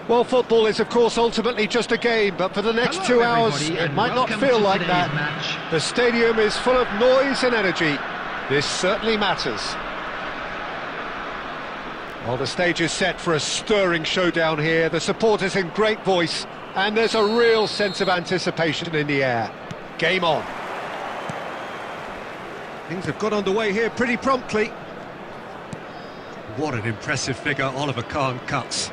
Well, football is, of course, ultimately just a game, but for the next 2 hours, it might not feel like that. The stadium is full of noise and energy. This certainly matters. Well, the stage is set for a stirring showdown here. The supporters in great voice, and there's a real sense of anticipation in the air. Game on. Things have got underway here pretty promptly. What an impressive figure Oliver Kahn cuts.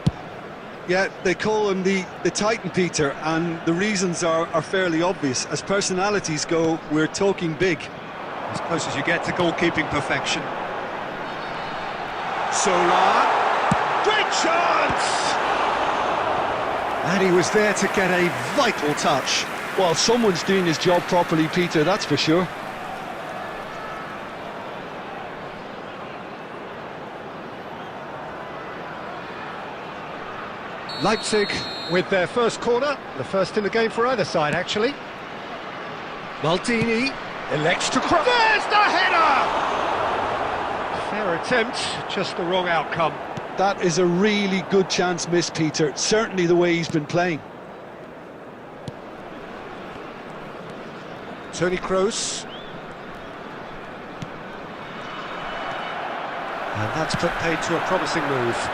Yeah, they call him the Titan, Peter, and the reasons are fairly obvious. As personalities go, we're talking big. As close as you get to goalkeeping perfection. Solar, great chance! And he was there to get a vital touch. Well, someone's doing his job properly, Peter, that's for sure. Leipzig with their first corner, the first in the game for either side, actually. Maldini elects to cross. There's the header! Fair attempt, just the wrong outcome. That is a really good chance missed, Peter. Certainly the way he's been playing. Toni Kroos. And that's put paid to a promising move.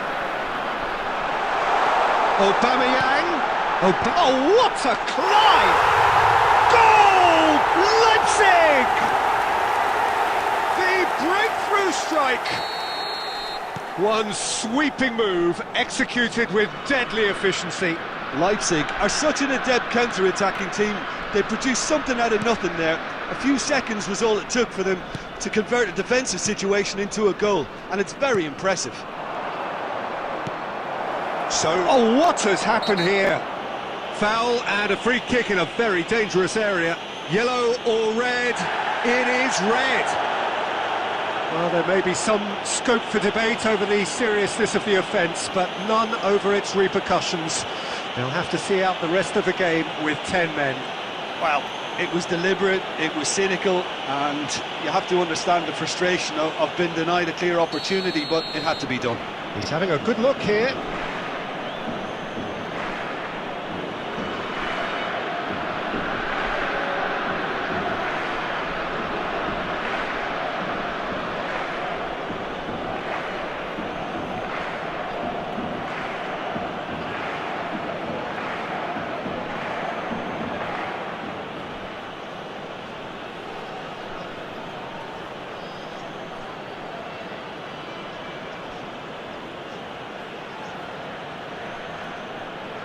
Aubameyang. Oh, what a climb! Goal! Leipzig! The breakthrough strike. One sweeping move, executed with deadly efficiency. Leipzig are such an adept counter-attacking team. They produced something out of nothing there. A few seconds was all it took for them to convert a defensive situation into a goal, and it's very impressive. Oh, what has happened here? Foul and a free kick in a very dangerous area. Yellow or red? It is red. Well, there may be some scope for debate over the seriousness of the offence, but none over its repercussions. They'll have to see out the rest of the game with 10 men. Well, it was deliberate, it was cynical, and you have to understand the frustration of being denied a clear opportunity, but it had to be done. He's having a good look here.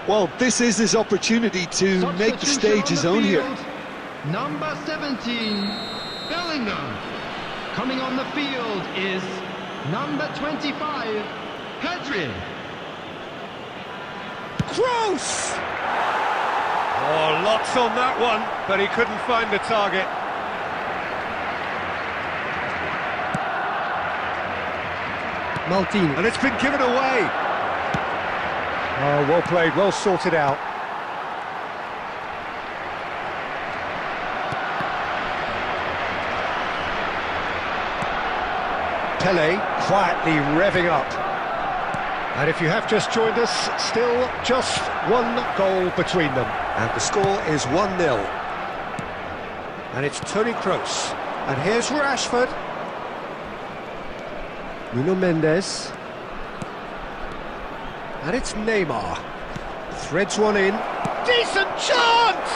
Well, this is his opportunity to make the stage his own here. Number 17, Bellingham. Coming on the field is number 25, Pedri. Kroos! Oh, lots on that one, but he couldn't find the target. Maldini. And it's been given away. Oh, well played, well sorted out. Pele quietly revving up. And if you have just joined us, still just one goal between them. And the score is 1-0. And it's Toni Kroos. And here's Rashford. Nuno Mendes. And it's Neymar. Threads one in. Decent chance!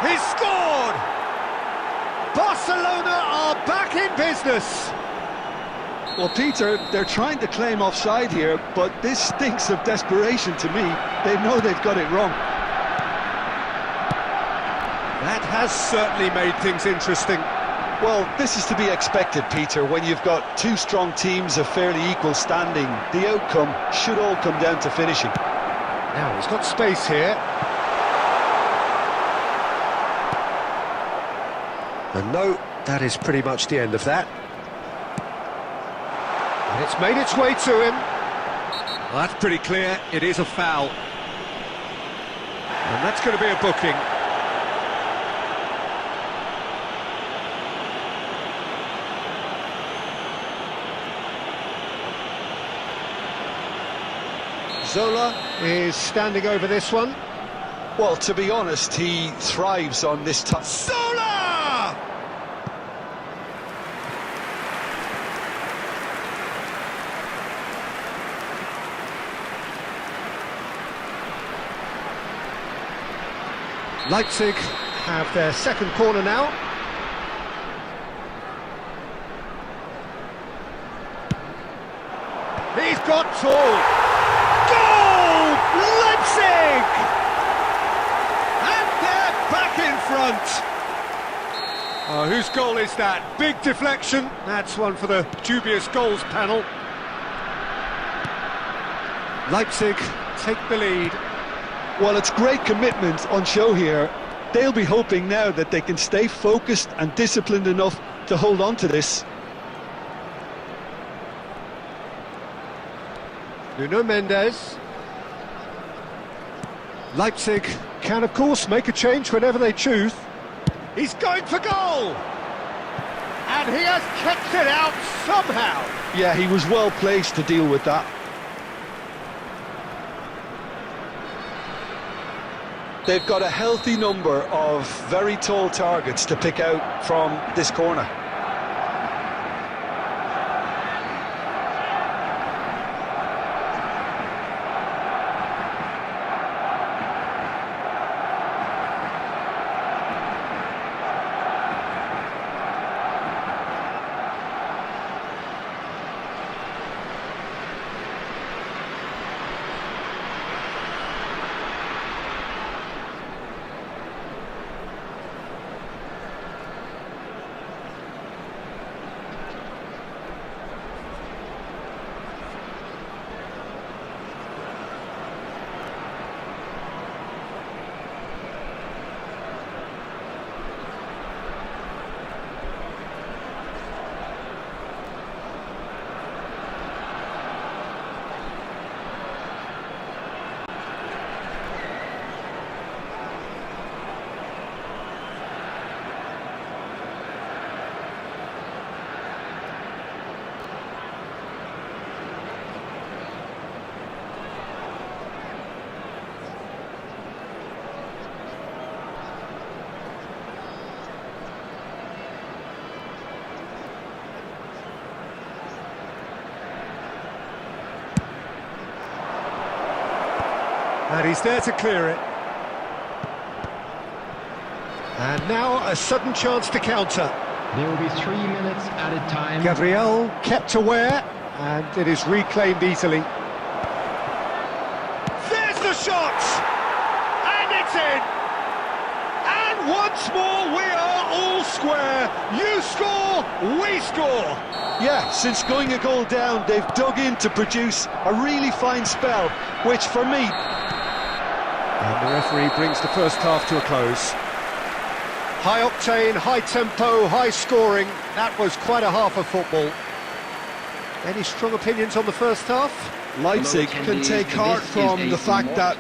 He's scored! Barcelona are back in business. Well, Peter, they're trying to claim offside here, but this stinks of desperation to me. They know they've got it wrong. That has certainly made things interesting. Well, this is to be expected, Peter, when you've got two strong teams of fairly equal standing. The outcome should all come down to finishing. Now, he's got space here. And no, that is pretty much the end of that. And it's made its way to him. Well, that's pretty clear, it is a foul. And that's going to be a booking. Zola is standing over this one. Well, to be honest, he thrives on this type. Zola! Leipzig have their second corner now. He's got tall. Goal! Leipzig! And they're back in front. Whose goal is that? Big deflection. That's one for the dubious goals panel. Leipzig take the lead. Well, it's great commitment on show here. They'll be hoping now that they can stay focused and disciplined enough to hold on to this. Nuno Mendes. Leipzig can, of course, make a change whenever they choose. He's going for goal! And he has kicked it out somehow! Yeah, he was well placed to deal with that. They've got a healthy number of very tall targets to pick out from this corner. And he's there to clear it. And now a sudden chance to counter. There will be 3 minutes added time. Gabriel kept aware, and it is reclaimed easily. There's the shot! And it's in! And once more we are all square. You score, we score! Yeah, since going a goal down, they've dug in to produce a really fine spell, which for me... And the referee brings the first half to a close. High octane, high tempo, high scoring. That was quite a half of football. Any strong opinions on the first half? Leipzig can take heart from the fact that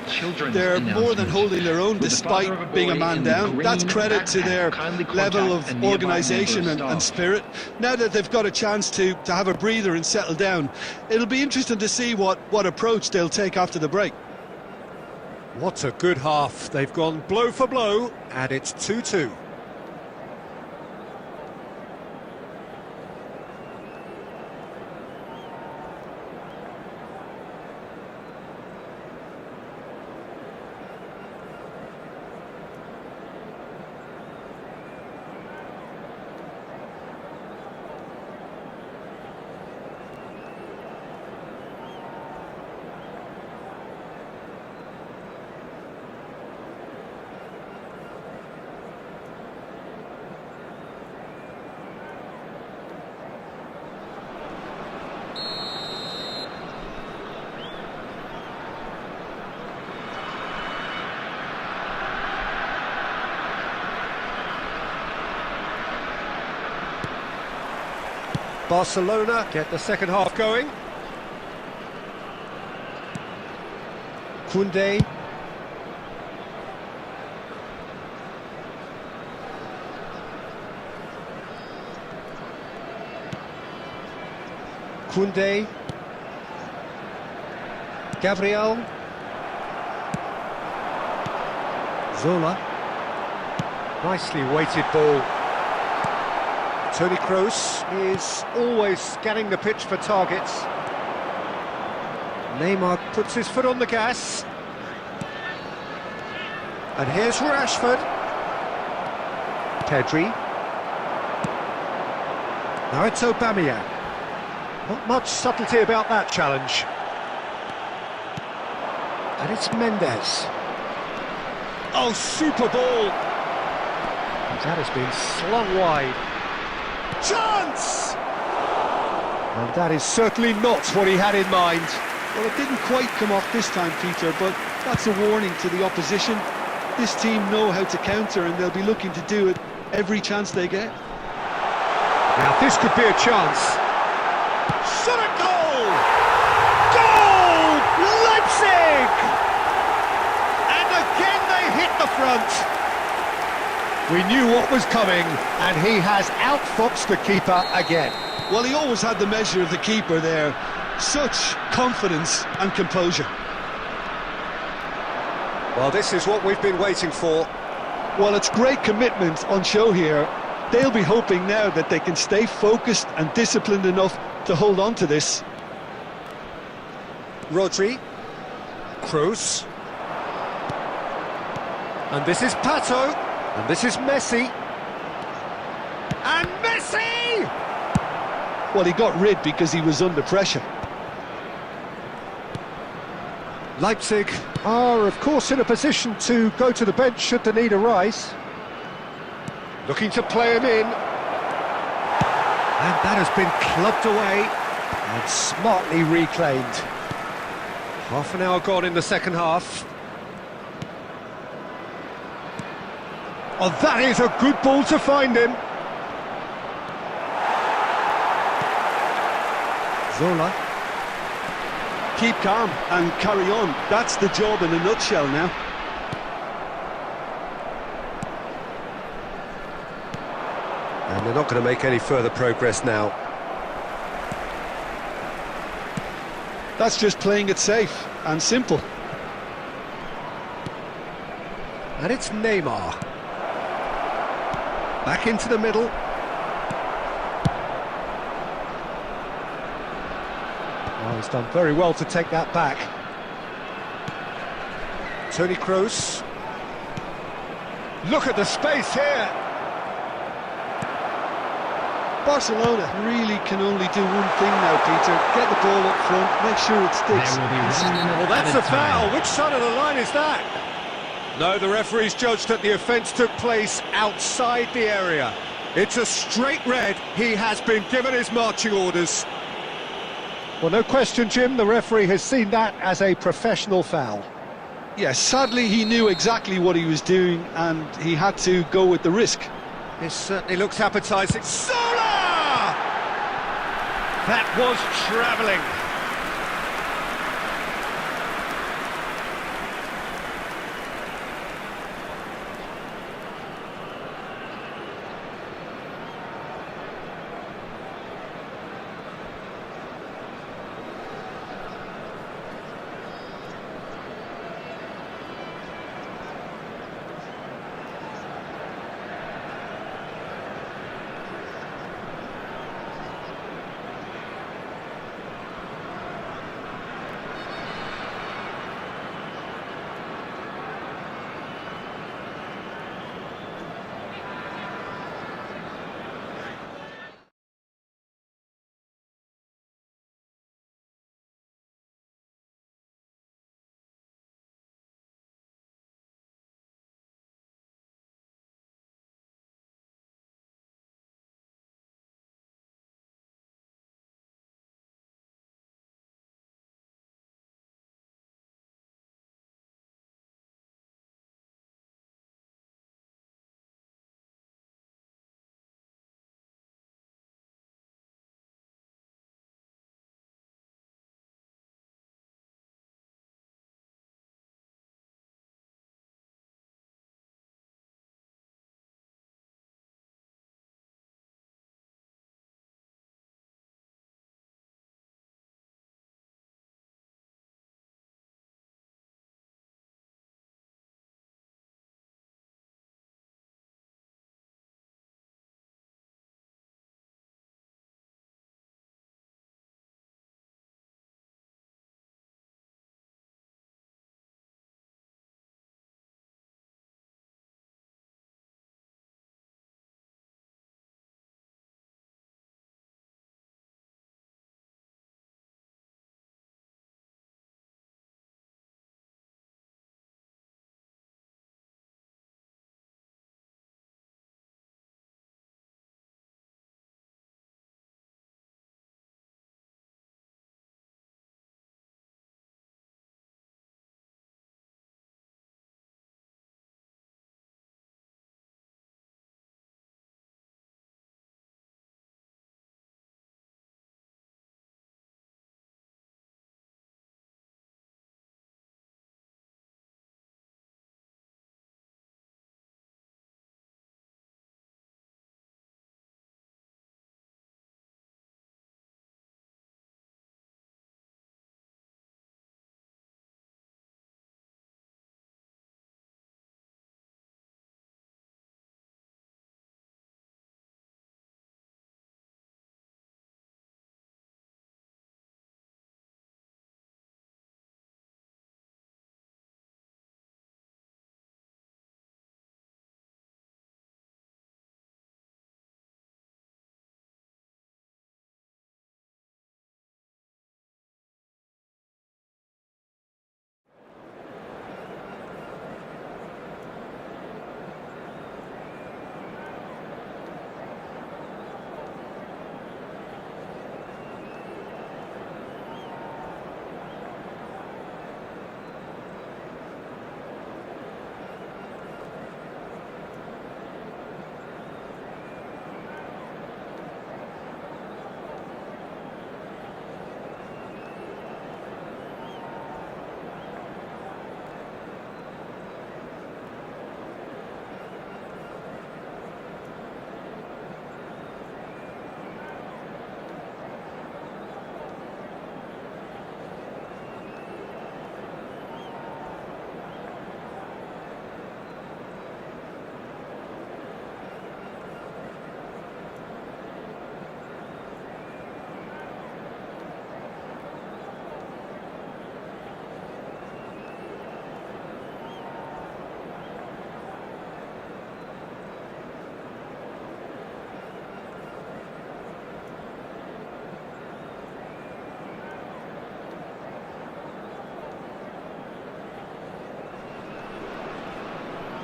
they're more than holding their own despite being a man down. That's credit to their level of organisation and spirit. Now that they've got a chance to have a breather and settle down, it'll be interesting to see what approach they'll take after the break. What a good half. They've gone blow for blow, and it's 2-2. Barcelona get the second half going. Koundé. Gabriel. Zola. Nicely weighted ball. Toni Kroos is always scanning the pitch for targets. Neymar puts his foot on the gas. And here's Rashford. Pedri. Now it's Aubameyang. Not much subtlety about that challenge. And it's Mendes. Oh, super ball! That has been slung wide. Chance! And that is certainly not what he had in mind. Well, it didn't quite come off this time, Peter, but that's a warning to the opposition. This team know how to counter, and they'll be looking to do it every chance they get. Now this could be a chance. Shot at goal! Goal! Leipzig! And again they hit the front. We knew what was coming, and he has outfoxed the keeper again. Well, he always had the measure of the keeper there. Such confidence and composure. Well, this is what we've been waiting for. Well, it's great commitment on show here. They'll be hoping now that they can stay focused and disciplined enough to hold on to this. Rodri. Kroos. And this is Pato. And this is Messi. And Messi! Well, he got rid because he was under pressure. Leipzig are, of course, in a position to go to the bench should the need arise. Looking to play him in. And that has been clubbed away and smartly reclaimed. Half an hour gone in the second half. Oh, that is a good ball to find him. Zola. Keep calm and carry on. That's the job in a nutshell now. And they're not going to make any further progress now. That's just playing it safe and simple. And it's Neymar. Back into the middle. Oh, he's done very well to take that back. Toni Kroos. Look at the space here. Barcelona really can only do one thing now, Peter. Get the ball up front, make sure it sticks. There will be 1 minute Well, that's a added time. foul. Which side of the line is that? No, the referee's judged that the offence took place outside the area. It's a straight red. He has been given his marching orders. Well, no question, Jim, the referee has seen that as a professional foul. Yes, sadly he knew exactly what he was doing and he had to go with the risk. This certainly looks appetising. Zola! That was travelling.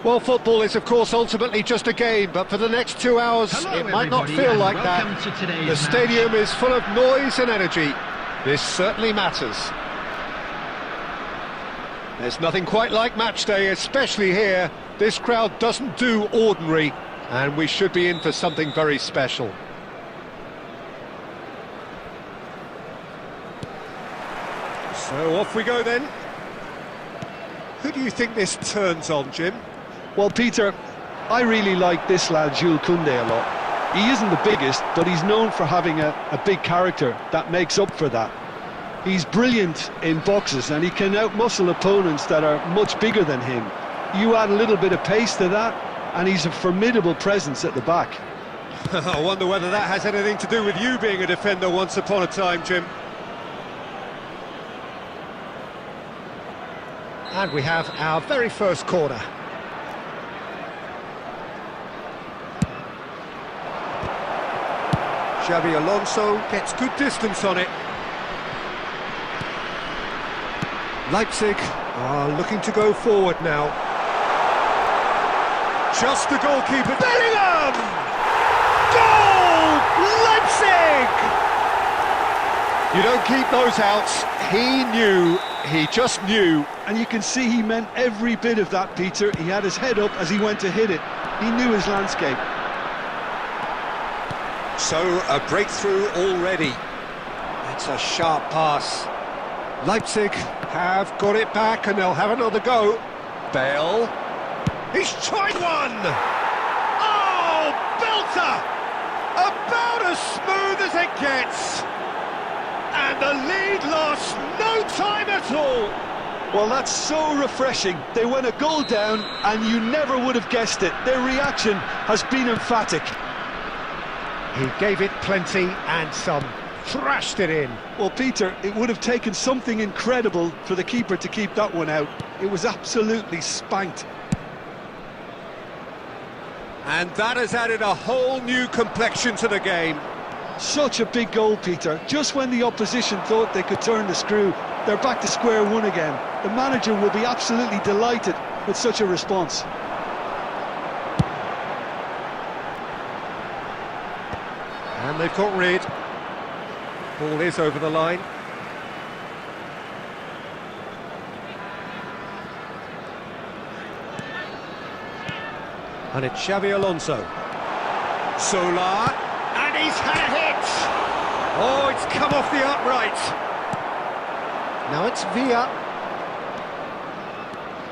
Well, football is, of course, ultimately just a game, but for the next 2 hours, Hello, it might not everybody, feel and like that. welcome to today's The match. stadium is full of noise and energy. This certainly matters. There's nothing quite like match day, especially here. This crowd doesn't do ordinary, and we should be in for something very special. So off we go then. Who do you think this turns on, Jim? Well, Peter, I really like this lad, Jules Koundé, a lot. He isn't the biggest, but he's known for having a big character that makes up for that. He's brilliant in boxes, and he can outmuscle opponents that are much bigger than him. You add a little bit of pace to that, and he's a formidable presence at the back. I wonder whether that has anything to do with you being a defender once upon a time, Jim. And we have our very first corner. Xabi Alonso gets good distance on it. Leipzig are looking to go forward now. Just the goalkeeper. Bellingham! Goal! Leipzig! You don't keep those outs. He knew, he just knew. And you can see he meant every bit of that, Peter. He had his head up as he went to hit it. He knew his landscape. So, a breakthrough already. It's a sharp pass. Leipzig have got it back and they'll have another go. Bale. He's tried one! Oh, belter! About as smooth as it gets. And the lead lost no time at all. Well, that's so refreshing. They went a goal down and you never would have guessed it. Their reaction has been emphatic. He gave it plenty and some. Thrashed it in. Well, Peter, it would have taken something incredible for the keeper to keep that one out. It was absolutely spanked. And that has added a whole new complexion to the game. Such a big goal, Peter. Just when the opposition thought they could turn the screw, they're back to square one again. The manager will be absolutely delighted with such a response. And they've got rid. Ball is over the line. And it's Xabi Alonso. Solar, and he's had a hit! Oh, it's come off the upright. Now it's Villa.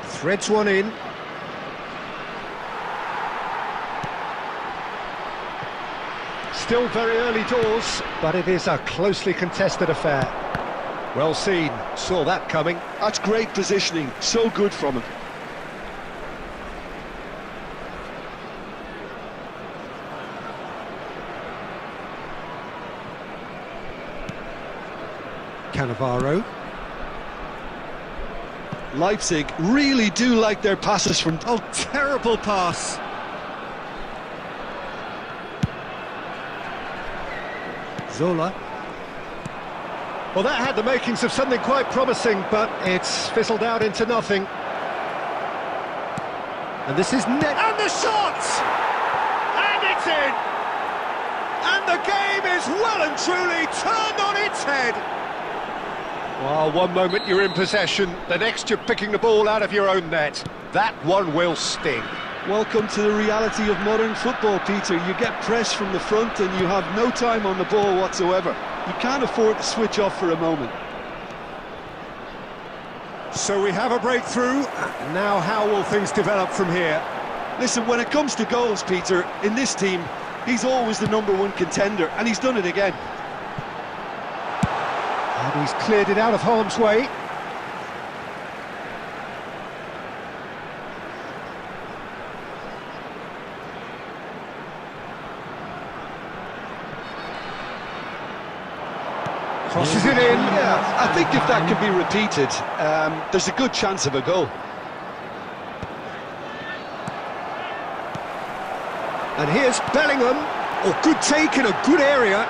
Threads one in. Still very early doors, but it is a closely contested affair. Well seen, saw that coming. That's great positioning, so good from him. Cannavaro. Leipzig really do like their passes from... Oh, terrible pass. Zola. Well, that had the makings of something quite promising, but it's fizzled out into nothing. And this is net. And the shot! And it's in! And the game is well and truly turned on its head. Well, one moment you're in possession, the next you're picking the ball out of your own net. That one will sting. Welcome to the reality of modern football, Peter. You get pressed from the front and you have no time on the ball whatsoever. You can't afford to switch off for a moment. So we have a breakthrough. Now how will things develop from here? Listen, when it comes to goals, Peter, in this team, he's always the #1 contender, and he's done it again. And he's cleared it out of harm's way. Crosses it in. Yeah, I think if that can be repeated, there's a good chance of a goal. And here's Bellingham. Oh, good take in a good area.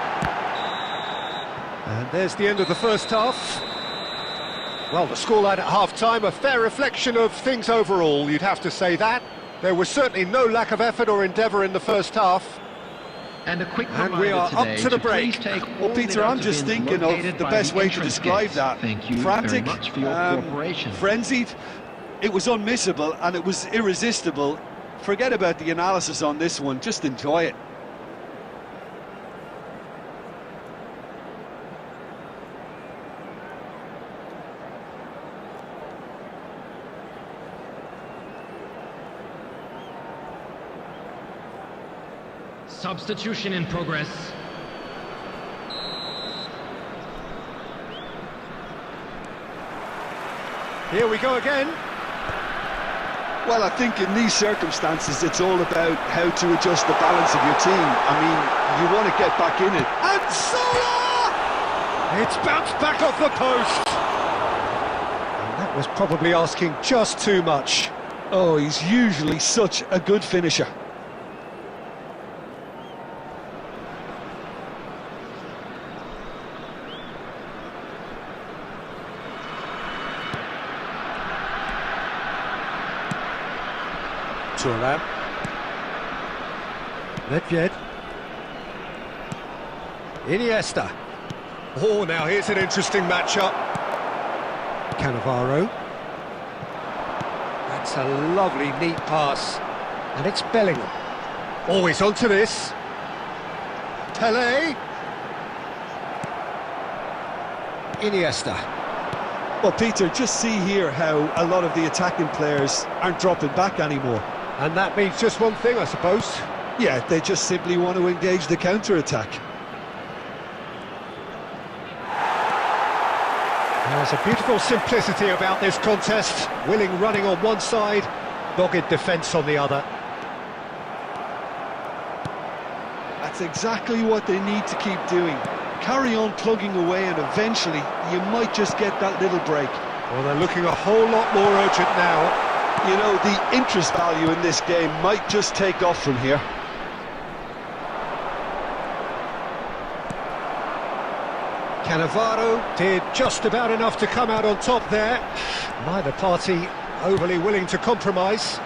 And there's the end of the first half. Well, the scoreline at half-time, a fair reflection of things overall, you'd have to say that. There was certainly no lack of effort or endeavour in the first half. And a quick And we are up to the break. Well, Peter, I'm just thinking of the best way to describe that. Thank you Frantic, very much for your cooperation. frenzied. It was unmissable and it was irresistible. Forget about the analysis on this one, just enjoy it. Substitution in progress. Here we go again. Well, I think in these circumstances, it's all about how to adjust the balance of your team. I mean, you want to get back in it. And Salah! It's bounced back off the post. And that was probably asking just too much. Oh, he's usually such a good finisher. Turan. Nedved. Iniesta. Oh, now here's an interesting matchup. Cannavaro. That's a lovely, neat pass. And it's Bellingham. Always onto this. Pele. Iniesta. Well, Peter, just see here how a lot of the attacking players aren't dropping back anymore. And that means just one thing, I suppose. Yeah, they just simply want to engage the counter-attack. There's a beautiful simplicity about this contest. Willing running on one side, dogged defence on the other. That's exactly what they need to keep doing. Carry on plugging away and eventually you might just get that little break. Well, they're looking a whole lot more urgent now. You know, the interest value in this game might just take off from here. Cannavaro did just about enough to come out on top there. Neither party overly willing to compromise.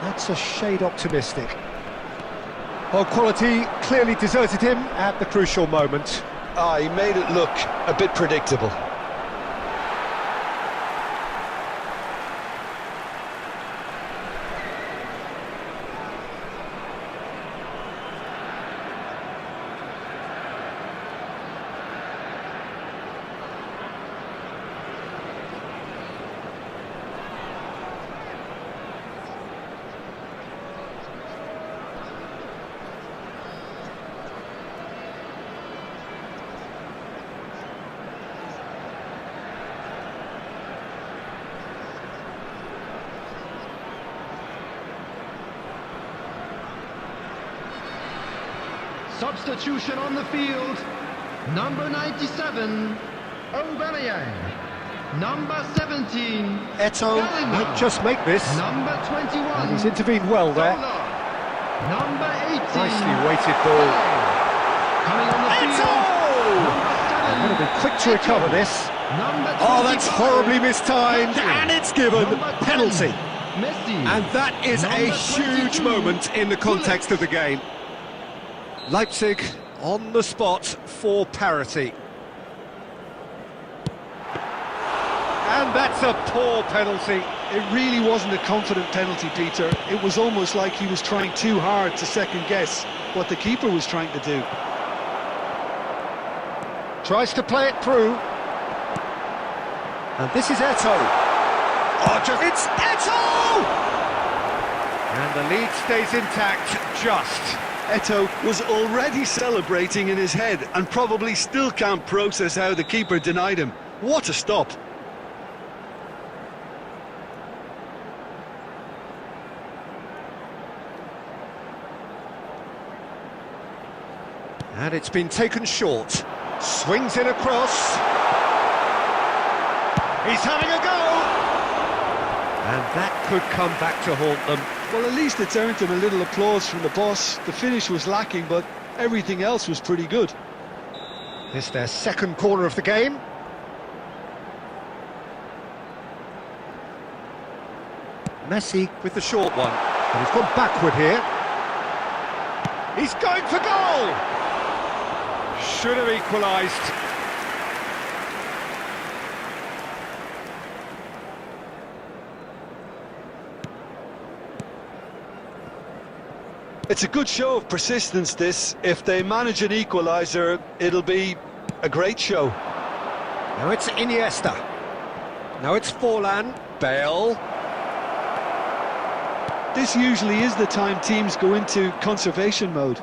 That's a shade optimistic. Well, quality clearly deserted him at the crucial moment. Ah, he made it look a bit predictable. Substitution on the field. Number 97, Aubameyang. Number 17, Eto'o Bellingham. might just make this. Number 21, And he's intervened well there. Salah. Number 18, Nicely weighted ball. coming on the field. They're going to be quick to recover this. Number Oh, that's 25, horribly mistimed, and it's given Number 10, penalty. Messi. And that is a Number huge 22, moment in the context of the game. Leipzig on the spot for parity. And that's a poor penalty. It really wasn't a confident penalty, Peter. It was almost like he was trying too hard to second-guess what the keeper was trying to do. Tries to play it through. And this is Eto'o. Oh, it's Eto'o! And the lead stays intact, just. Eto'o was already celebrating in his head and probably still can't process how the keeper denied him. What a stop! And it's been taken short. Swings in across. He's having a go! And that could come back to haunt them. Well, at least it's earned him a little applause from the boss. The finish was lacking, but everything else was pretty good. This their second corner of the game. Messi with the short one. And he's gone backward here. He's going for goal! Should have equalised. It's a good show of persistence, this. If they manage an equaliser, it'll be a great show. Now it's Iniesta. Now it's Forlan. Bale. This usually is the time teams go into conservation mode.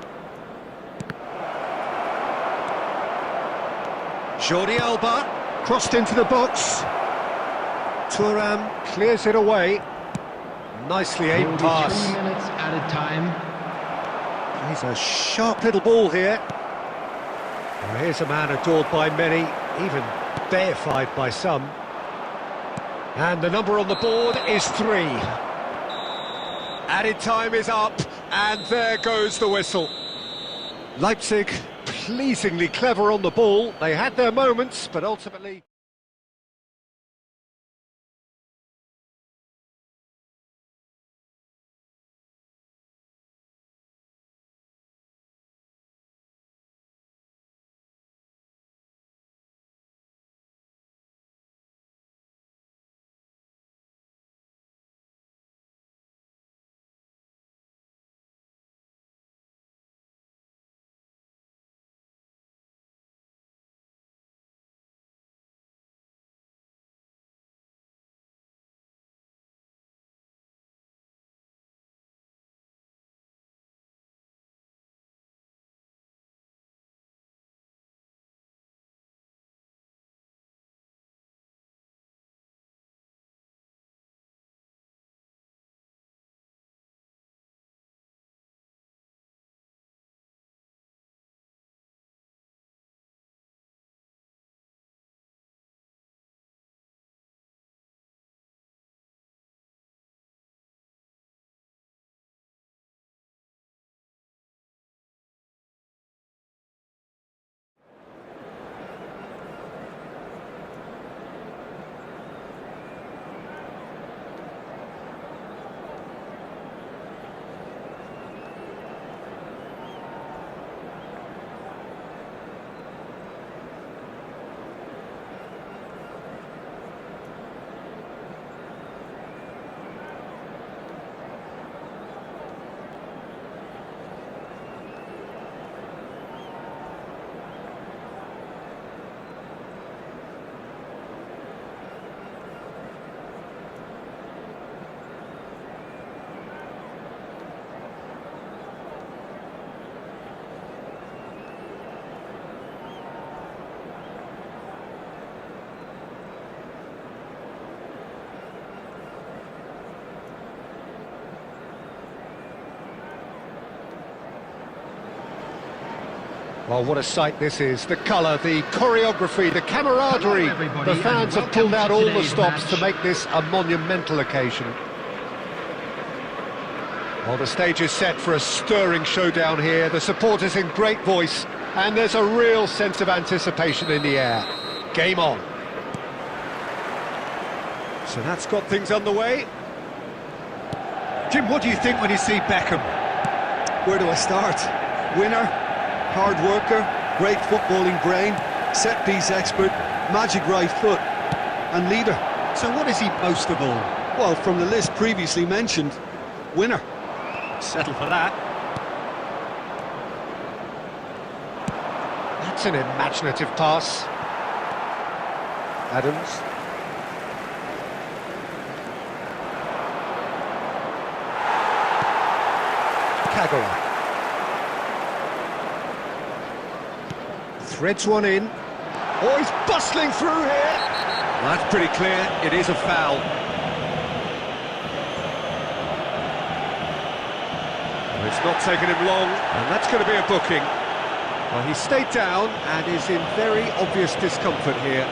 Jordi Alba. Crossed into the box. Thuram clears it away. Nicely aimed pass. 3 minutes added time. He's a sharp little ball here. Well, here's a man adored by many, even deified by some. And the number on the board is 3. Added time is up, and there goes the whistle. Leipzig, pleasingly clever on the ball. They had their moments, but ultimately... Well, what a sight this is. The colour, the choreography, the camaraderie. The fans have pulled out all the stops to make this a monumental occasion. Well, the stage is set for a stirring showdown here. The supporters in great voice, and there's a real sense of anticipation in the air. Game on. So that's got things underway. Jim, what do you think when you see Beckham? Where do I start? Winner, hard worker, great footballing brain, set-piece expert, magic right foot, and leader. So what is he most of all? Well, from the list previously mentioned, winner. Settle for that. That's an imaginative pass. Adams. Kagawa. Threads one in. Oh, he's bustling through here. Well, that's pretty clear. It is a foul. Well, it's not taken him long, and that's going to be a booking. Well, he stayed down and is in very obvious discomfort here.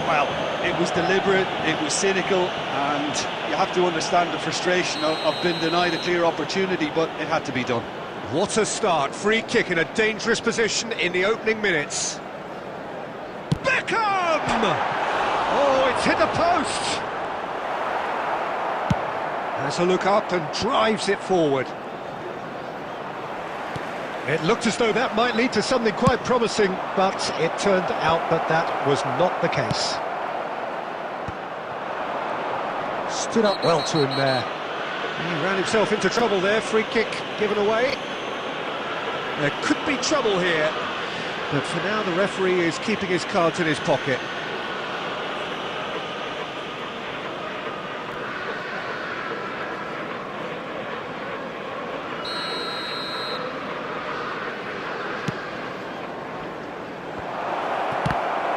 Well, it was deliberate, it was cynical, and you have to understand the frustration of being denied a clear opportunity, but it had to be done. What a start. Free kick in a dangerous position in the opening minutes. Beckham! Oh, it's hit the post! Has a look up and drives it forward. It looked as though that might lead to something quite promising, but it turned out that that was not the case. Stood up well to him there. He ran himself into trouble there, free kick given away. There could be trouble here, but for now the referee is keeping his cards in his pocket.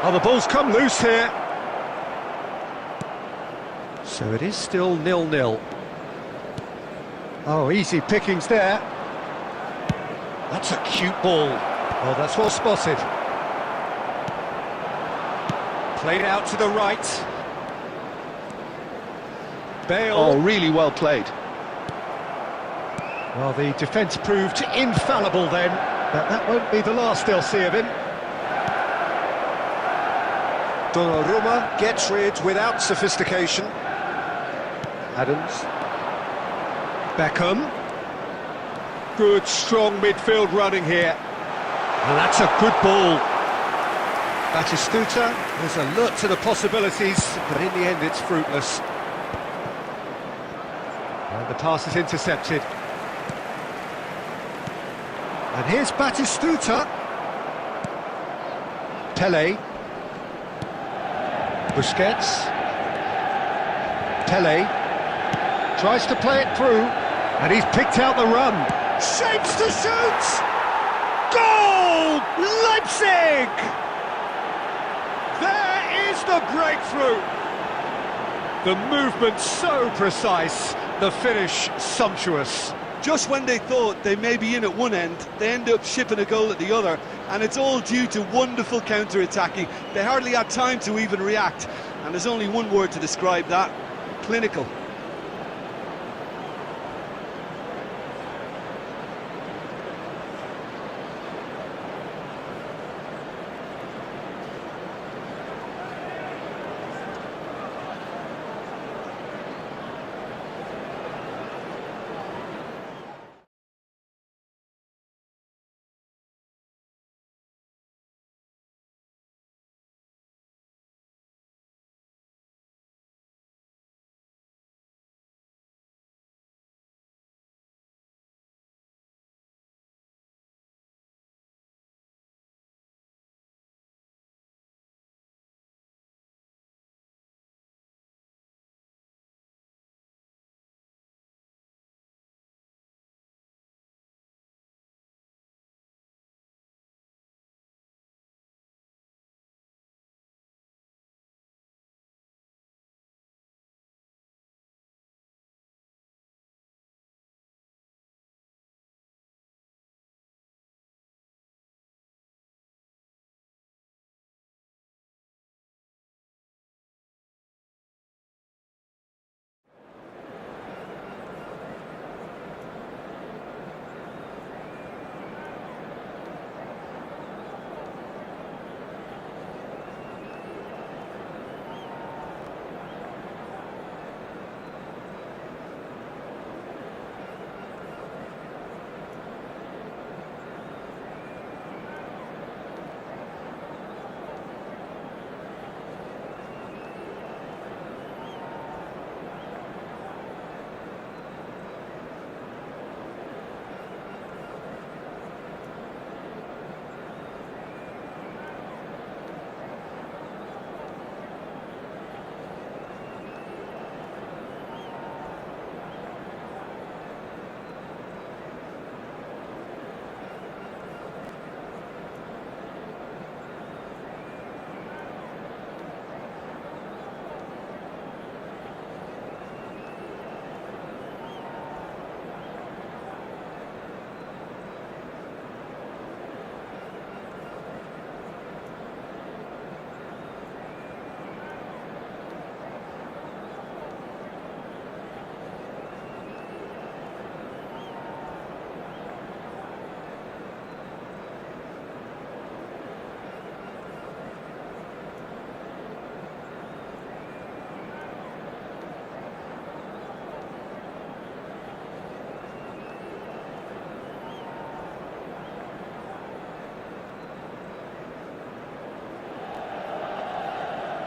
Oh, the ball's come loose here. So it is still 0-0. Oh, easy pickings there. That's a cute ball. Oh, that's well spotted. Played out to the right. Bale. Oh, really well played. Well, the defence proved infallible then, but that won't be the last they'll see of him. Donnarumma gets rid without sophistication. Adams. Beckham. Good, strong midfield running here. And that's a good ball. Batistuta is alert to the possibilities, but in the end it's fruitless. And the pass is intercepted. And here's Batistuta. Pele. Busquets. Pele tries to play it through, and he's picked out the run. Shapes to shoot! Goal! Leipzig! There is the breakthrough. The movement so precise, the finish sumptuous. Just when they thought they may be in at one end, they end up shipping a goal at the other, and it's all due to wonderful counter-attacking. They hardly had time to even react, and there's only one word to describe that: clinical.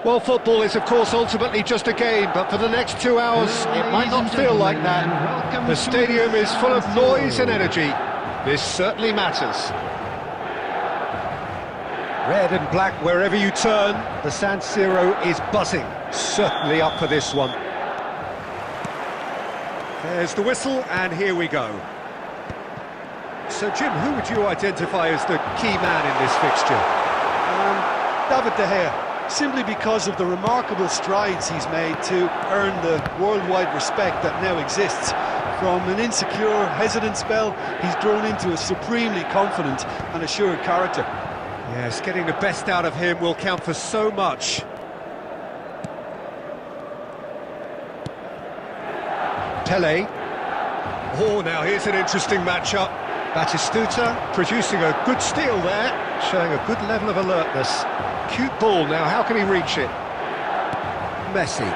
Well, football is, of course, ultimately just a game, but for the next 2 hours, it might not feel like that. The stadium is full of noise and energy. This certainly matters. Red and black wherever you turn, the San Siro is buzzing. Certainly up for this one. There's the whistle, and here we go. So, Jim, who would you identify as the key man in this fixture? David De Gea. Simply because of the remarkable strides he's made to earn the worldwide respect that now exists. From an insecure, hesitant spell, he's grown into a supremely confident and assured character. Yes, getting the best out of him will count for so much. Pele. Oh, now here's an interesting matchup. Batistuta producing a good steal there, showing a good level of alertness. Cute ball now, how can he reach it? Messi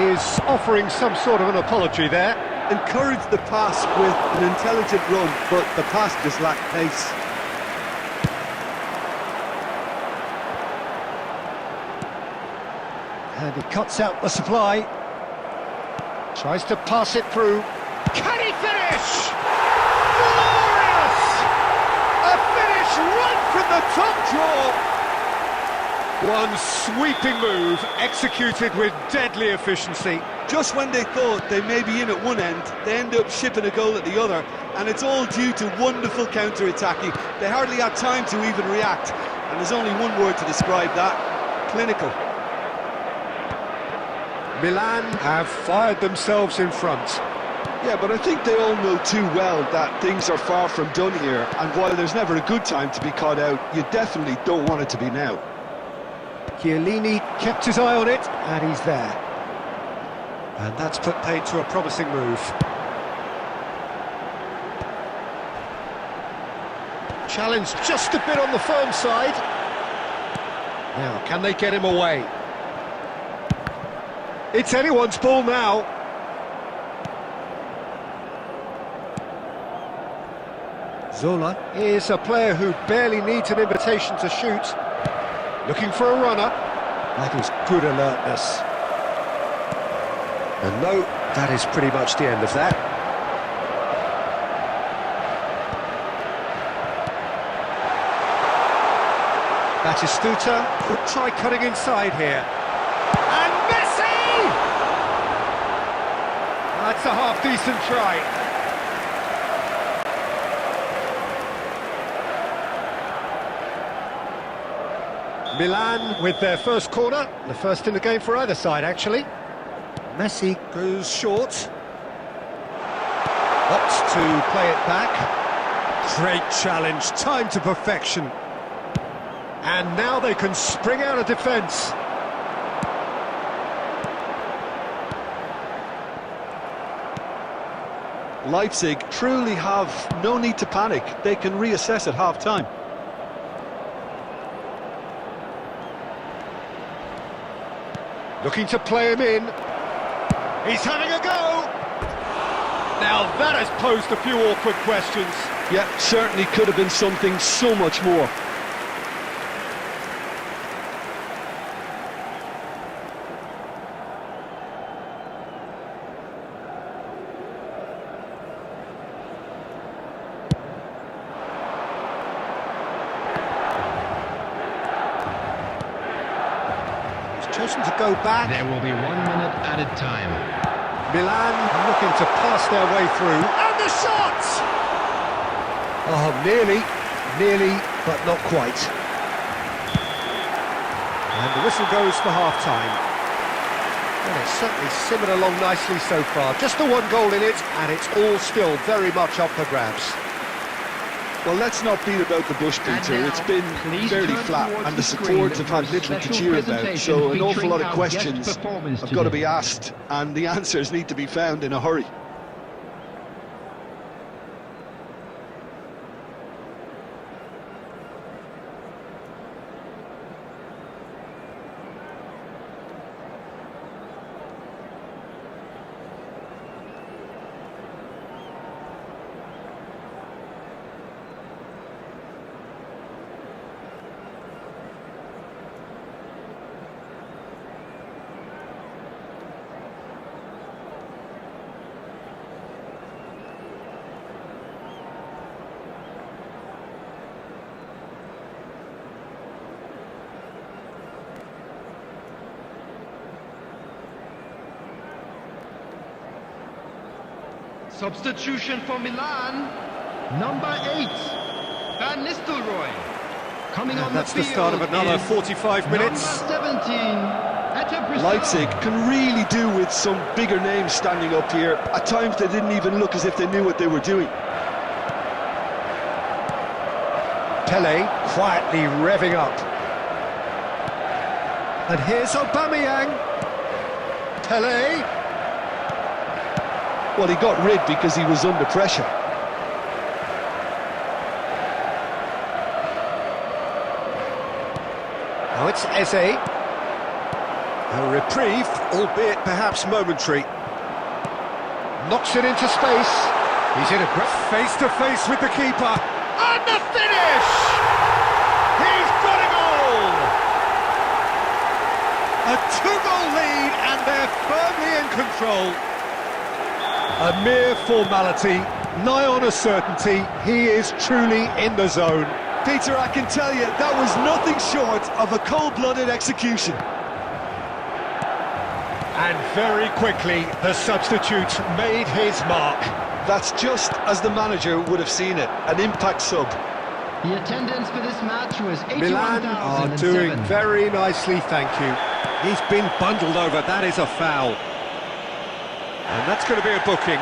is offering some sort of an apology there. Encouraged the pass with an intelligent run, but the pass just lacked pace. And he cuts out the supply. Tries to pass it through. Can he finish? Glorious! A finish right from the top draw. One sweeping move, executed with deadly efficiency. Just when they thought they may be in at one end, they end up shipping a goal at the other, and it's all due to wonderful counter-attacking. They hardly had time to even react, and there's only one word to describe that: clinical. Milan have fired themselves in front. Yeah, but I think they all know too well that things are far from done here, and while there's never a good time to be caught out, you definitely don't want it to be now. Chiellini kept his eye on it, and he's there. And that's put paid to a promising move. Challenge just a bit on the firm side. Now, can they get him away? It's anyone's ball now. Zola is a player who barely needs an invitation to shoot. Looking for a runner. That is good alertness. And no, that is pretty much the end of that. Batistuta could try cutting inside here. And Messi! That's a half-decent try. Milan with their first corner, the first in the game for either side, actually. Messi goes short. Opts to play it back. Great challenge, time to perfection. And now they can spring out of defence. Leipzig truly have no need to panic. They can reassess at half-time. Looking to play him in. He's having a go! Now that has posed a few awkward questions. Yeah, certainly could have been something so much more. Chosen to go back. There will be 1 minute added time. Milan looking to pass their way through. And the shot! Oh, nearly, but not quite. And the whistle goes for half-time. And it's certainly simmered along nicely so far. Just the one goal in it, and it's all still very much up for grabs. Well, let's not beat about the bush, Peter. It's been fairly flat, and the supporters have had little to cheer about, so an awful lot of questions have got to be asked, and the answers need to be found in a hurry. Substitution for Milan, number 8, Van Nistelrooy. Coming on That's the the field start of another is 45 minutes. Number 17, Leipzig can really do with some bigger names standing up here. At times they didn't even look as if they knew what they were doing. Pele quietly revving up. And here's Aubameyang. Pele. Well, he got rid because he was under pressure. Now it's Eze. A reprieve, albeit perhaps momentary. Knocks it into space. He's in a great face-to-face with the keeper. And the finish! He's got a goal! A two-goal lead, and they're firmly in control. A mere formality, nigh on a certainty. He is truly in the zone. Peter, I can tell you, that was nothing short of a cold-blooded execution. And very quickly, the substitute made his mark. That's just as the manager would have seen it, an impact sub. The attendance for this match was Milan are doing 81,007. very nicely, thank you. He's been bundled over, that is a foul. And that's going to be a booking.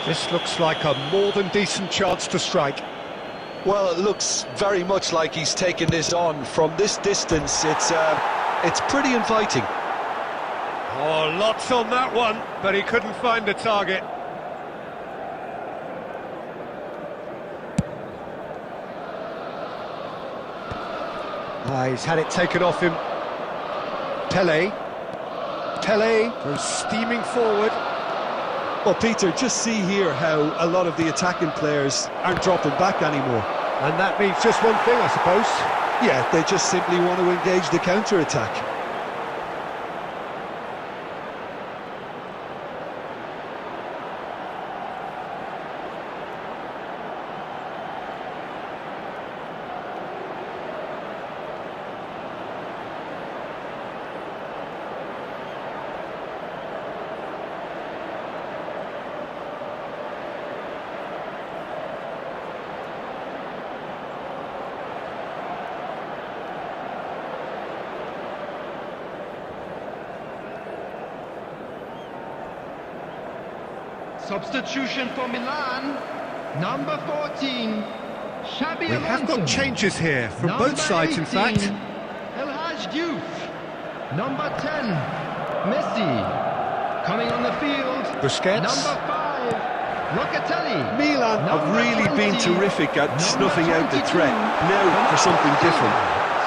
This looks like a more than decent chance to strike. Well, it looks very much like he's taken this on. From this distance, it's pretty inviting. Oh, lots on that one, but he couldn't find the target. He's had it taken off him. Pele goes steaming forward. Well, Peter, just see here how a lot of the attacking players aren't dropping back anymore. And that means just one thing, I suppose. Yeah, they just simply want to engage the counter-attack. Substitution for Milan, number 14, Xabi We have Alonso. got changes here from Number both sides, in 18, fact. El Hadj Diouf. Number 10, Messi. Coming on the field, Busquets. number 5, Locatelli. Milan have Number really been 20, terrific at number snuffing out the 22, threat. Now for something different.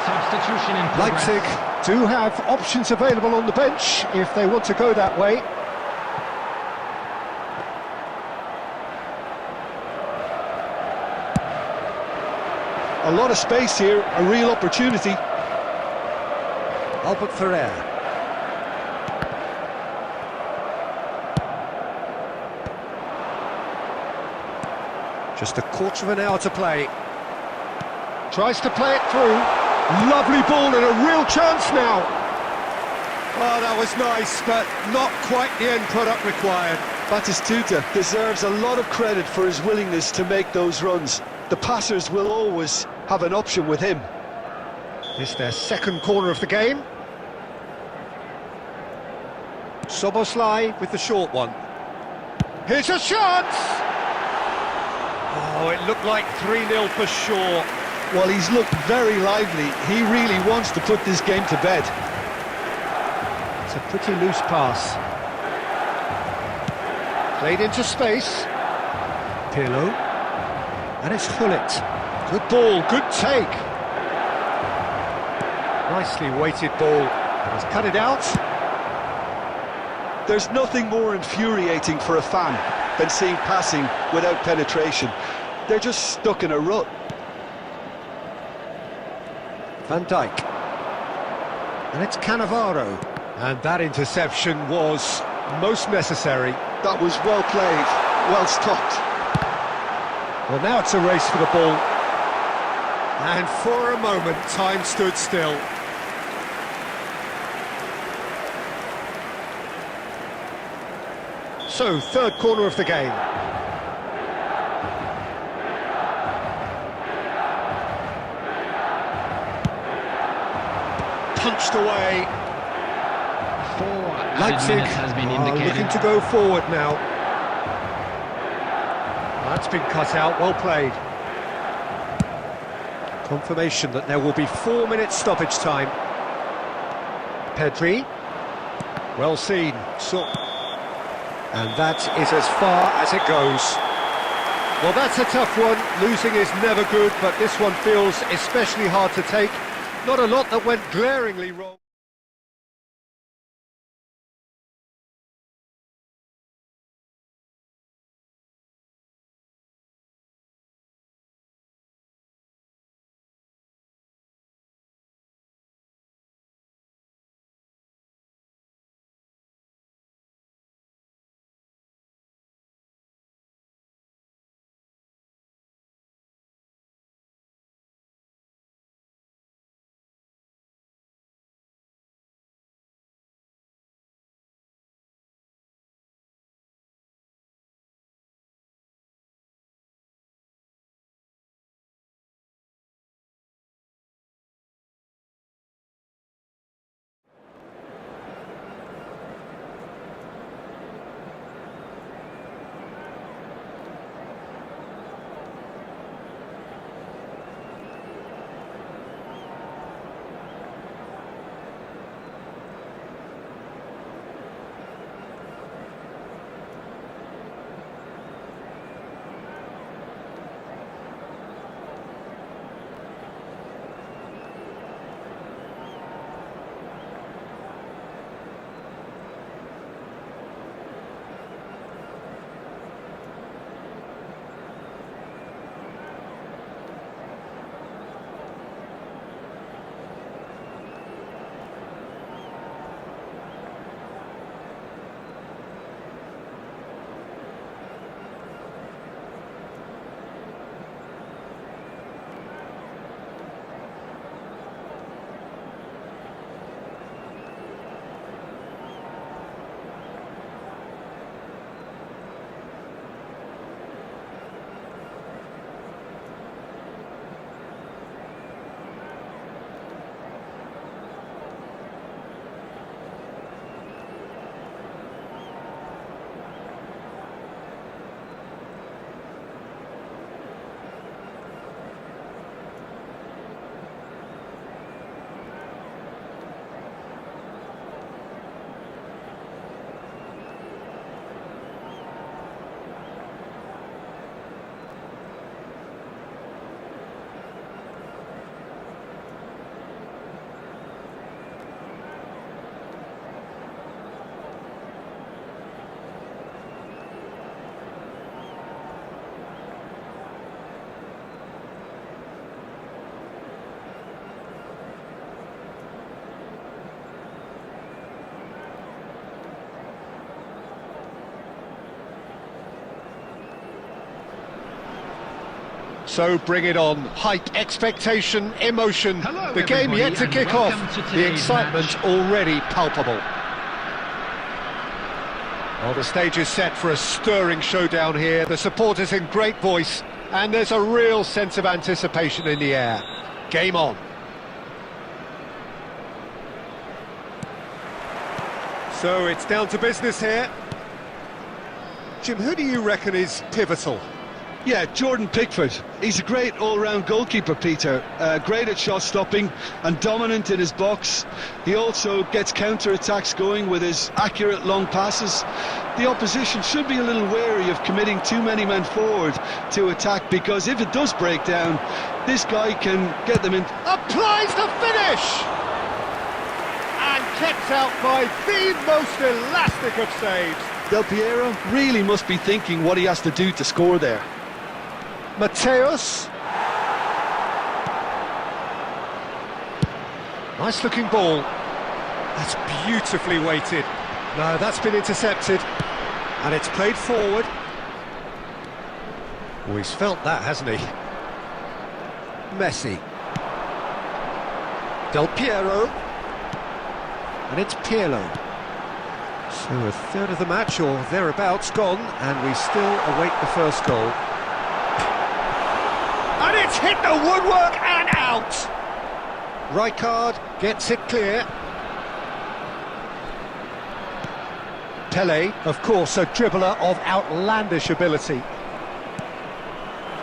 Substitution in progress. Leipzig do have options available on the bench if they want to go that way. A lot of space here, a real opportunity. Albert Ferrer. Just a quarter of an hour to play. Tries to play it through. Lovely ball and a real chance now. Oh, that was nice, but not quite the end product required. Batistuta deserves a lot of credit for his willingness to make those runs. The passers will always have an option with him. It's their second corner of the game. Soboslai with the short one. Here's a chance! Oh, it looked like 3-0 for sure. Well, he's looked very lively. He really wants to put this game to bed. It's a pretty loose pass. Played into space. Pirlo. And it's Hullet. Good ball, good take. Nicely weighted ball. He's cut it out. There's nothing more infuriating for a fan than seeing passing without penetration. They're just stuck in a rut. Van Dijk. And it's Cannavaro. And that interception was most necessary. That was well played, well stopped. Well, now it's a race for the ball. And for a moment, time stood still. So, third corner of the game. Punched away. 4 Leipzig minutes has been are indicated. looking to go forward now. That's been cut out, well played. Confirmation that there will be 4 minutes stoppage time. Pedri. Well seen. And that is as far as it goes. Well, that's a tough one. Losing is never good, but this one feels especially hard to take. Not a lot that went glaringly wrong. So bring it on. Hype, expectation, emotion. Hello, the game yet to everybody, kick and off. welcome to The today's excitement match. already palpable. Well, the stage is set for a stirring showdown here. The supporters in great voice, and there's a real sense of anticipation in the air. Game on. So it's down to business here. Jim, who do you reckon is pivotal? Yeah, Jordan Pickford. He's a great all-round goalkeeper, Peter. Great at shot stopping and dominant in his box. He also gets counter-attacks going with his accurate long passes. The opposition should be a little wary of committing too many men forward to attack, because if it does break down, this guy can get them in. Applies the finish! And kept out by the most elastic of saves. Del Piero really must be thinking what he has to do to score there. Mateus. Nice looking ball. That's beautifully weighted. No, that's been intercepted. And it's played forward. Oh, he's felt that, hasn't he? Messi. Del Piero. And it's Pirlo. So a third of the match or thereabouts gone, and we still await the first goal. And it's hit the woodwork and out! Rijkaard gets it clear. Pele, of course, a dribbler of outlandish ability.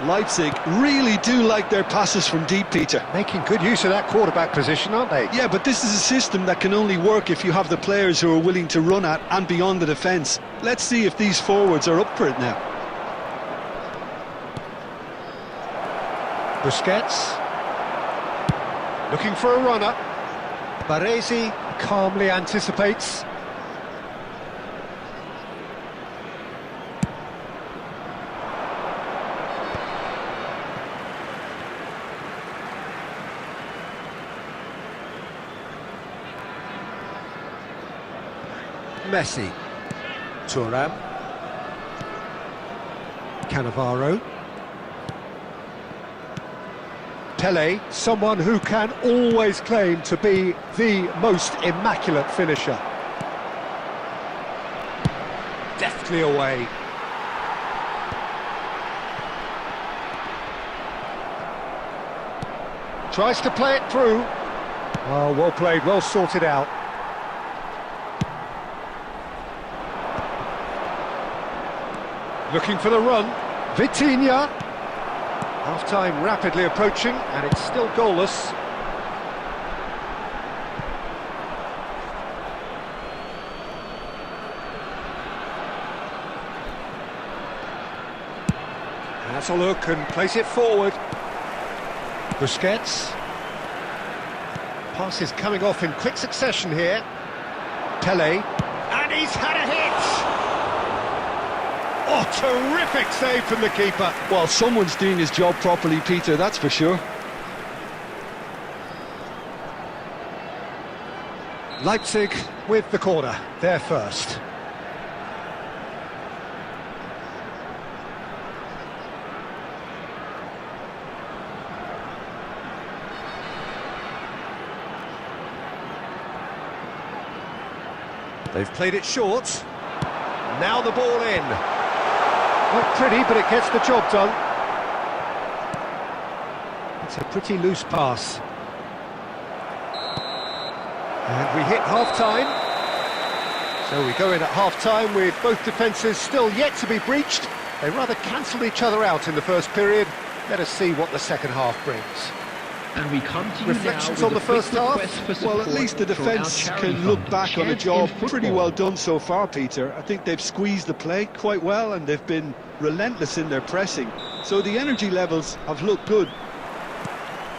Leipzig really do like their passes from deep, Peter. Making good use of that quarterback position, aren't they? Yeah, but this is a system that can only work if you have the players who are willing to run at and beyond the defence. Let's see if these forwards are up for it now. Busquets. Looking for a runner. Baresi calmly anticipates. Messi, Thuram, Cannavaro, Pele, someone who can always claim to be the most immaculate finisher. Deftly away. Tries to play it through. Oh, well played, well sorted out. Looking for the run, Vitinha. Half-time rapidly approaching, and it's still goalless. Has a look and plays it forward. Busquets. Passes coming off in quick succession here. Pele, and he's had a hit! Oh, terrific save from the keeper. Well, someone's doing his job properly, Peter, that's for sure. Leipzig with the corner, they're first. They've played it short. Now the ball in. Not pretty, but it gets the job done. It's a pretty loose pass. And we hit half-time. So we go in at half-time with both defences still yet to be breached. They rather cancelled each other out in the first period. Let us see what the second half brings. And we come to you Reflections now on with the a first quick half? request for Well, at least the support from our defence charity can look fund, back on a Champions job Football. pretty well done so far, Peter. I think they've squeezed the play quite well and they've been relentless in their pressing. So the energy levels have looked good.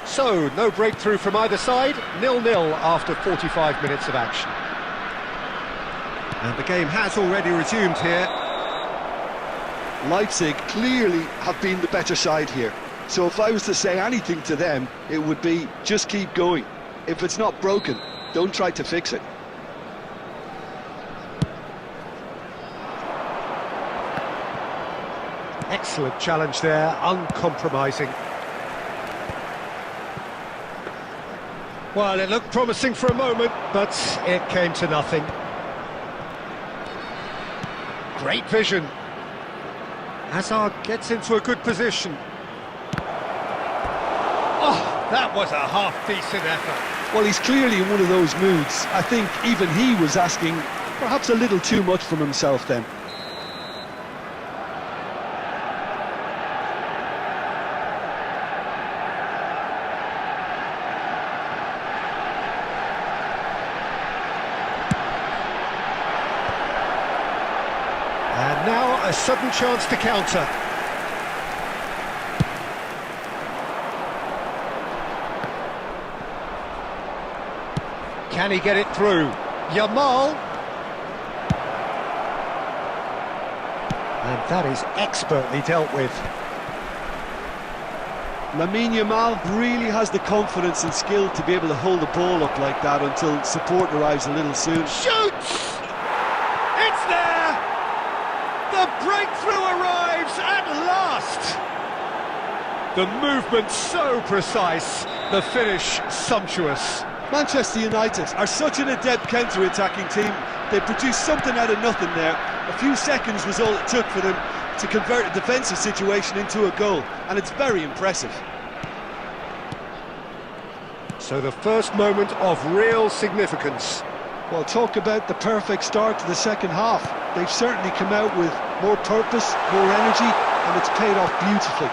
So, no breakthrough from either side, 0-0 after 45 minutes of action. And the game has already resumed here. Leipzig clearly have been the better side here. So if I was to say anything to them, it would be just keep going. If it's not broken, don't try to fix it. Excellent challenge there, uncompromising. Well, it looked promising for a moment, but it came to nothing. Great vision. Hazard gets into a good position. Oh, that was a half-decent effort. Well, he's clearly in one of those moods. I think even he was asking perhaps a little too much from himself then. And now a sudden chance to counter. Can he get it through? Yamal. And that is expertly dealt with. Yamal really has the confidence and skill to be able to hold the ball up like that until support arrives a little soon. Shoots! It's there! The breakthrough arrives at last! The movement so precise, the finish sumptuous. Manchester United are such an adept counter-attacking team. They produced something out of nothing there. A few seconds was all it took for them to convert a defensive situation into a goal, and it's very impressive. So the first moment of real significance. Well, talk about the perfect start to the second half. They've certainly come out with more purpose, more energy, and it's paid off beautifully.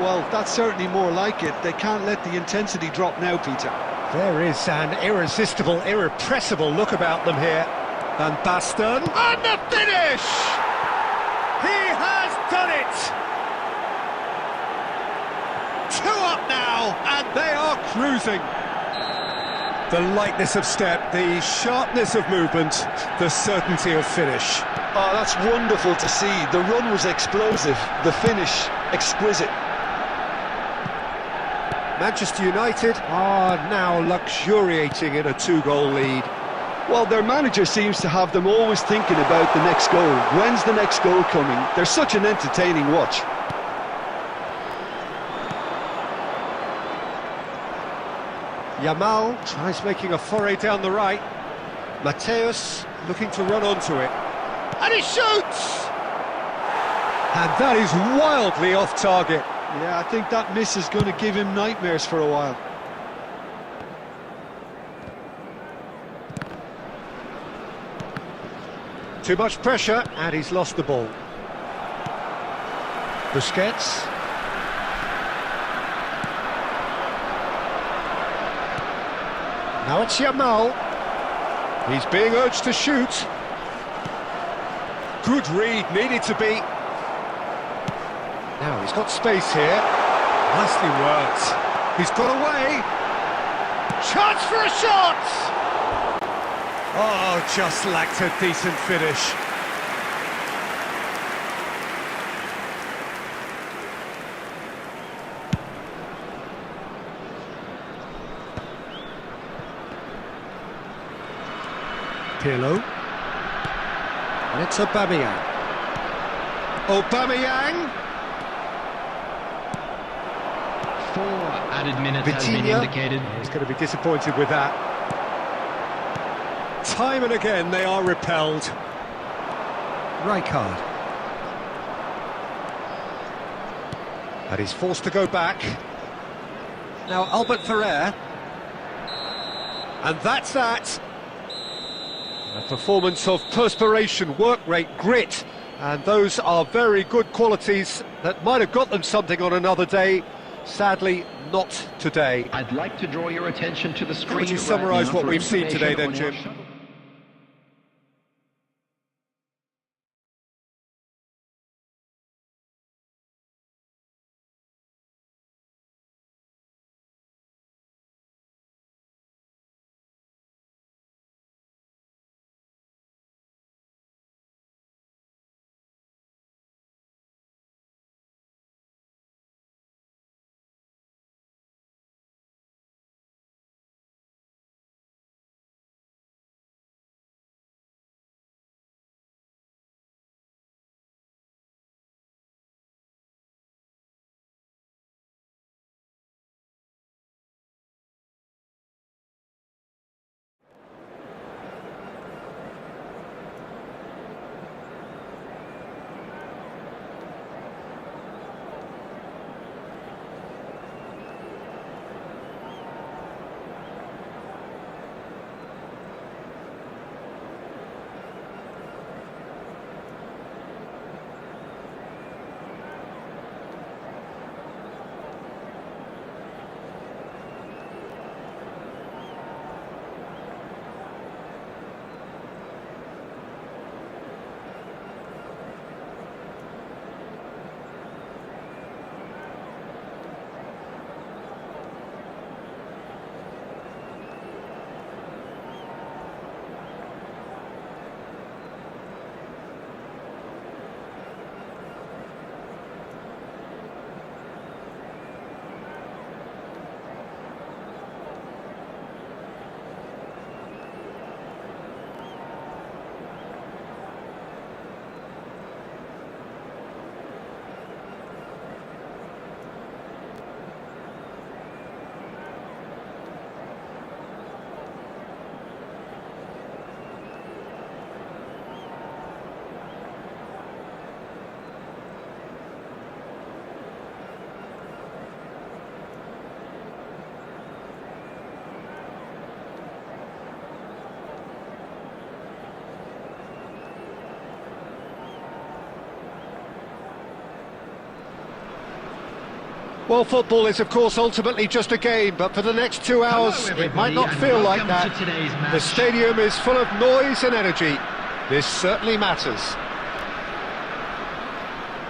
Well, that's certainly more like it. They can't let the intensity drop now, Peter. There is an irresistible, irrepressible look about them here. Van Basten, and the finish! He has done it! 2 up now, and they are cruising. The lightness of step, the sharpness of movement, the certainty of finish. Oh, that's wonderful to see. The run was explosive, the finish exquisite. Manchester United are now luxuriating in a 2-goal lead. Well, their manager seems to have them always thinking about the next goal. When's the next goal coming? They're such an entertaining watch. Yamal tries making a foray down the right. Mateus looking to run onto it. And he shoots! And that is wildly off target. Yeah, I think that miss is going to give him nightmares for a while. Too much pressure, and he's lost the ball. Busquets. Now it's Yamal. He's being urged to shoot. Good read, needed to be. Now he's got space here. Nicely worked. He's got away. Chance for a shot! Oh, just lacked a decent finish. Pirlo. And it's Aubameyang. Aubameyang. 4 added minutes has been indicated. He's going to be disappointed with that. Time and again they are repelled. Rijkaard. And he's forced to go back. Now Albert Ferrer. And that's that. A performance of perspiration, work rate, grit. And those are very good qualities that might have got them something on another day. Sadly, not today. I'd like to draw your attention to the screen. Would you summarise what we've seen today then, Jim? Well, football is, of course, ultimately just a game, but for the next 2 hours, it might not feel like that. The stadium is full of noise and energy. This certainly matters.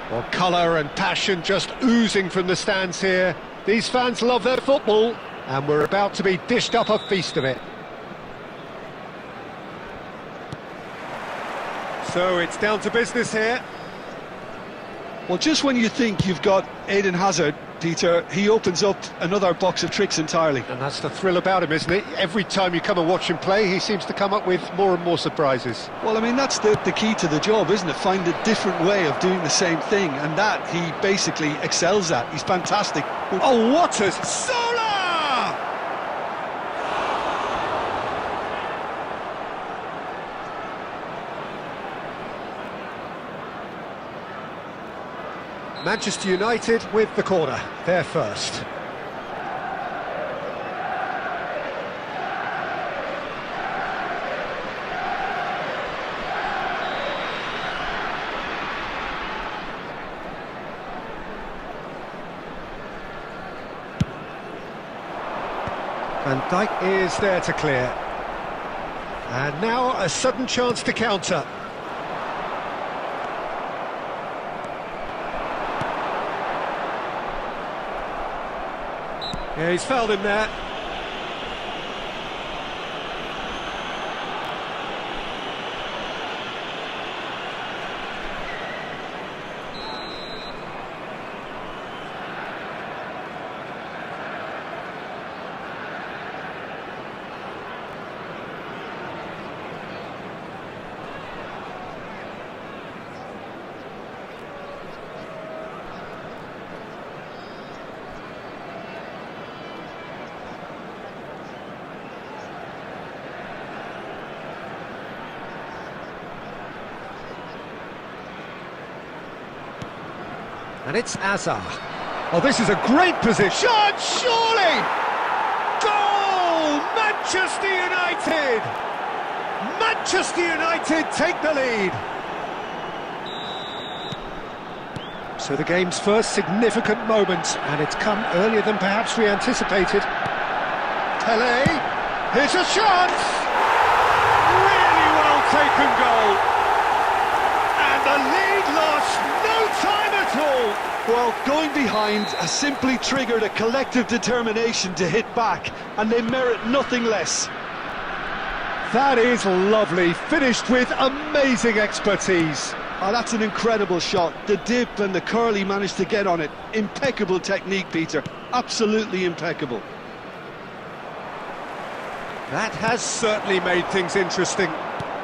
Well, colour and passion just oozing from the stands here. These fans love their football, and we're about to be dished up a feast of it. So it's down to business here. Well, just when you think you've got Eden Hazard, Peter, he opens up another box of tricks entirely. And that's the thrill about him, isn't it? Every time you come and watch him play, he seems to come up with more and more surprises. Well, I mean, that's the key to the job, isn't it? Find a different way of doing the same thing, and that he basically excels at. He's fantastic. Oh, what a... Sola! Manchester United with the corner, they're first. Van Dijk is there to clear. And now a sudden chance to counter. Yeah, he's fouled him there. And it's Azar. Oh, this is a great position. Surely! Goal! Manchester United! Manchester United take the lead. So the game's first significant moment, and it's come earlier than perhaps we anticipated. Pele, here's a chance! Really well taken goal. And the lead lost no time at all. Well, going behind has simply triggered a collective determination to hit back, and they merit nothing less. That is lovely, finished with amazing expertise. Oh, that's an incredible shot. The dip and the curl he managed to get on it. Impeccable technique, Peter. Absolutely impeccable. That has certainly made things interesting.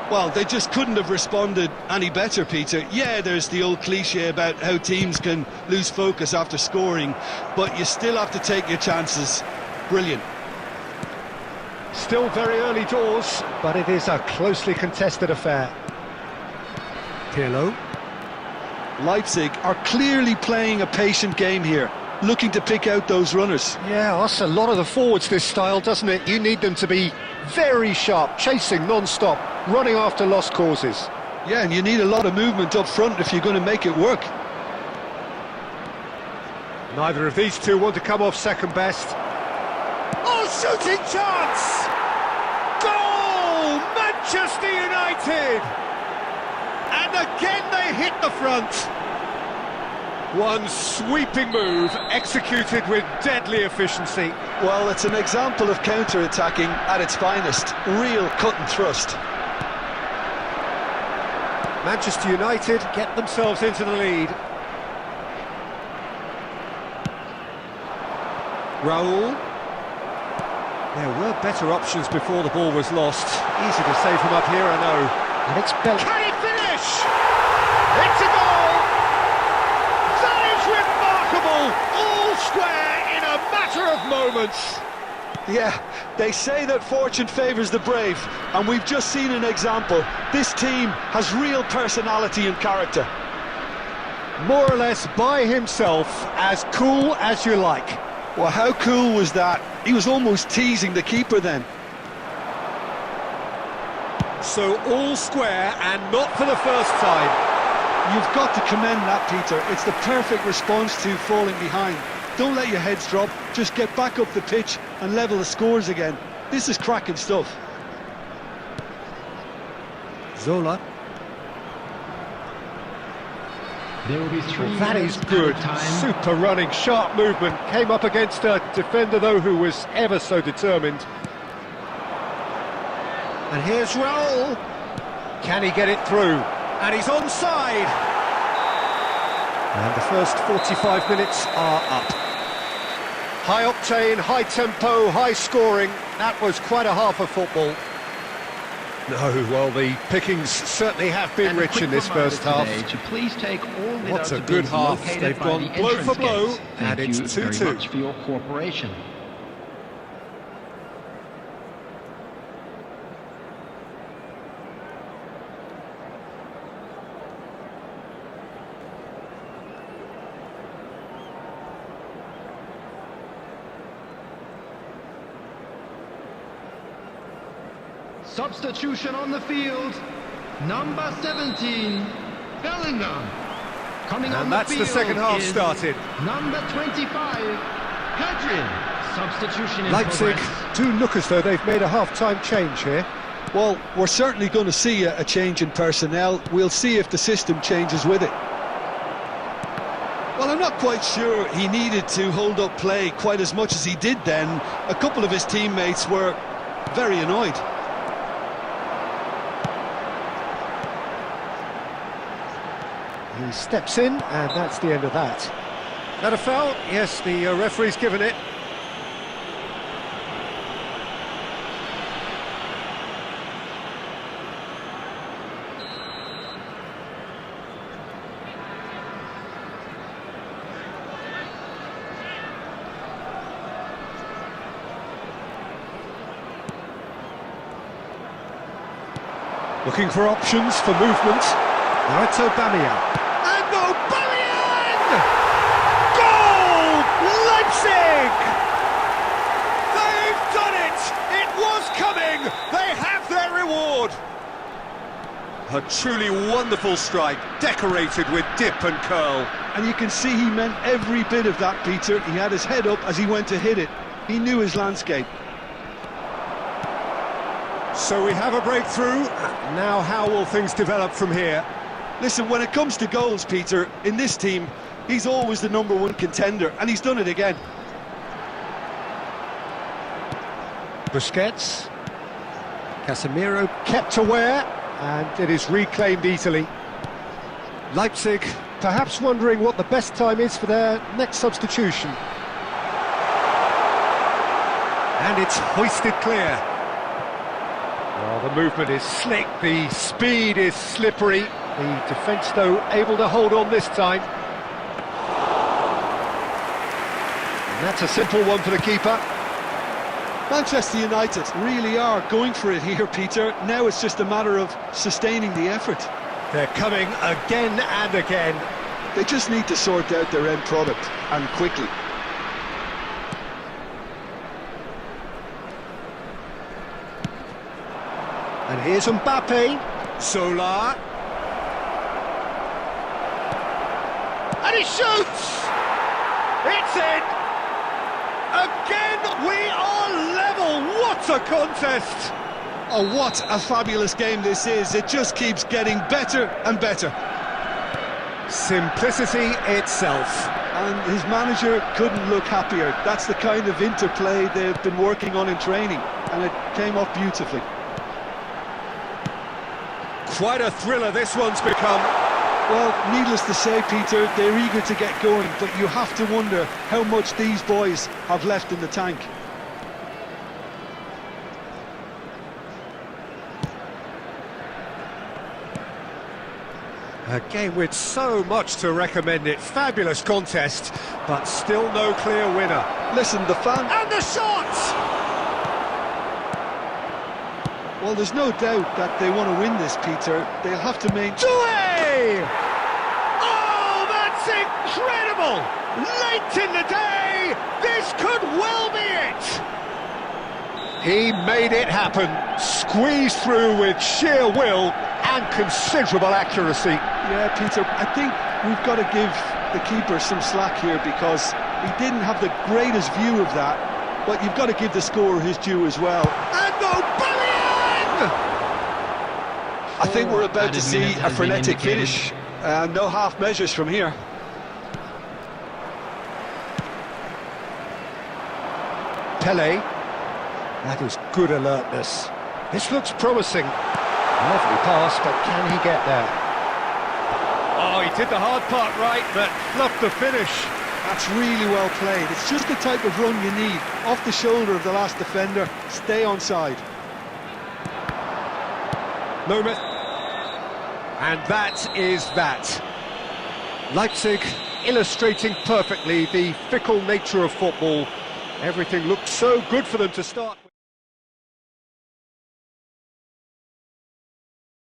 Well, they just couldn't have responded any better, Peter. Yeah, there's the old cliche about how teams can lose focus after scoring, but you still have to take your chances. Brilliant. Still very early doors, but it is a closely contested affair. Pirlo. Leipzig are clearly playing a patient game here, looking to pick out those runners. Yeah, that's a lot of the forwards, this style, doesn't it? You need them to be very sharp, chasing non-stop, running after lost causes. Yeah, and you need a lot of movement up front if you're going to make it work. Neither of these two want to come off second best. Oh, shooting chance! Goal! Manchester United! And again they hit the front. One sweeping move, executed with deadly efficiency. Well, it's an example of counter-attacking at its finest. Real cut and thrust. Manchester United get themselves into the lead. Raul. There were better options before the ball was lost. Easy to save from up here, I know. And it's Bell. Can he finish? It's a goal! That is remarkable! All square in a matter of moments. Yeah, they say that fortune favours the brave, and we've just seen an example. This team has real personality and character. More or less by himself, as cool as you like. Well, how cool was that? He was almost teasing the keeper then. So all square, and not for the first time. You've got to commend that, Peter. It's the perfect response to falling behind. Don't let your heads drop, just get back up the pitch and level the scores again. This is cracking stuff. Zola. There will be 3 That is minutes good. added time. Super running, sharp movement. Came up against a defender, though, who was ever so determined. And here's Raul. Can he get it through? And he's onside. And the first 45 minutes are up. High octane, high tempo, high scoring. That was quite a half of football. No, well, the pickings certainly have been And a rich quick in this reminder first half. today to please take all What a without good bins half. located They've by gone the blow for entrance blow, gates. and Thank it's you very 2-2. much for your cooperation. Substitution on the field, number 17, Bellingham. Coming on And the that's the field second half is started. number 25, Pedrin. Substitution in Leipzig progress. do look as though they've made a half-time change here. Well, we're certainly going to see a change in personnel. We'll see if the system changes with it. Well, I'm not quite sure he needed to hold up play quite as much as he did then. A couple of his teammates were very annoyed. He steps in, and that's the end of that. That a foul? Yes, the referee's given it. Looking for options for movement. Now it's Aubameyang. And Aubameyang! Goal! Leipzig! They've done it! It was coming! They have their reward! A truly wonderful strike, decorated with dip and curl. And you can see he meant every bit of that, Peter. He had his head up as he went to hit it. He knew his landscape. So we have a breakthrough. Now how will things develop from here? Listen, when it comes to goals, Peter, in this team, he's always the #1 contender, and he's done it again. Busquets. Casemiro kept aware, and it is reclaimed easily. Leipzig perhaps wondering what the best time is for their next substitution. And it's hoisted clear. Well, the movement is slick, the speed is slippery. The defence, though, able to hold on this time. And that's a simple one for the keeper. Manchester United really are going for it here, Peter. Now it's just a matter of sustaining the effort. They're coming again and again. They just need to sort out their end product, and quickly. And here's Mbappe. Zola. And he shoots! It's in! Again, we are level! What a contest! Oh, what a fabulous game this is. It just keeps getting better and better. Simplicity itself. And his manager couldn't look happier. That's the kind of interplay they've been working on in training, and it came off beautifully. Quite a thriller this one's become. Well, needless to say, Peter, they're eager to get going, but you have to wonder how much these boys have left in the tank. A game with so much to recommend it. Fabulous contest, but still no clear winner. Listen, the fan... And the shot! Well, there's no doubt that they want to win this, Peter. They'll have to maintain... Doué! Oh, that's incredible! Late in the day, this could well be it! He made it happen, squeezed through with sheer will and considerable accuracy. Yeah, Peter, I think we've got to give the keeper some slack here because he didn't have the greatest view of that, but you've got to give the scorer his due as well. And O'Brien! I think we're about to Added see minute a has been frenetic indicated. finish. No half measures from here. Pele. That was good alertness. This looks promising. Lovely pass, but can he get there? Oh, he did the hard part right, but fluffed the finish. That's really well played. It's just the type of run you need. Off the shoulder of the last defender. Stay onside. Moment. And that is that. Leipzig illustrating perfectly the fickle nature of football. Everything looked so good for them to start with.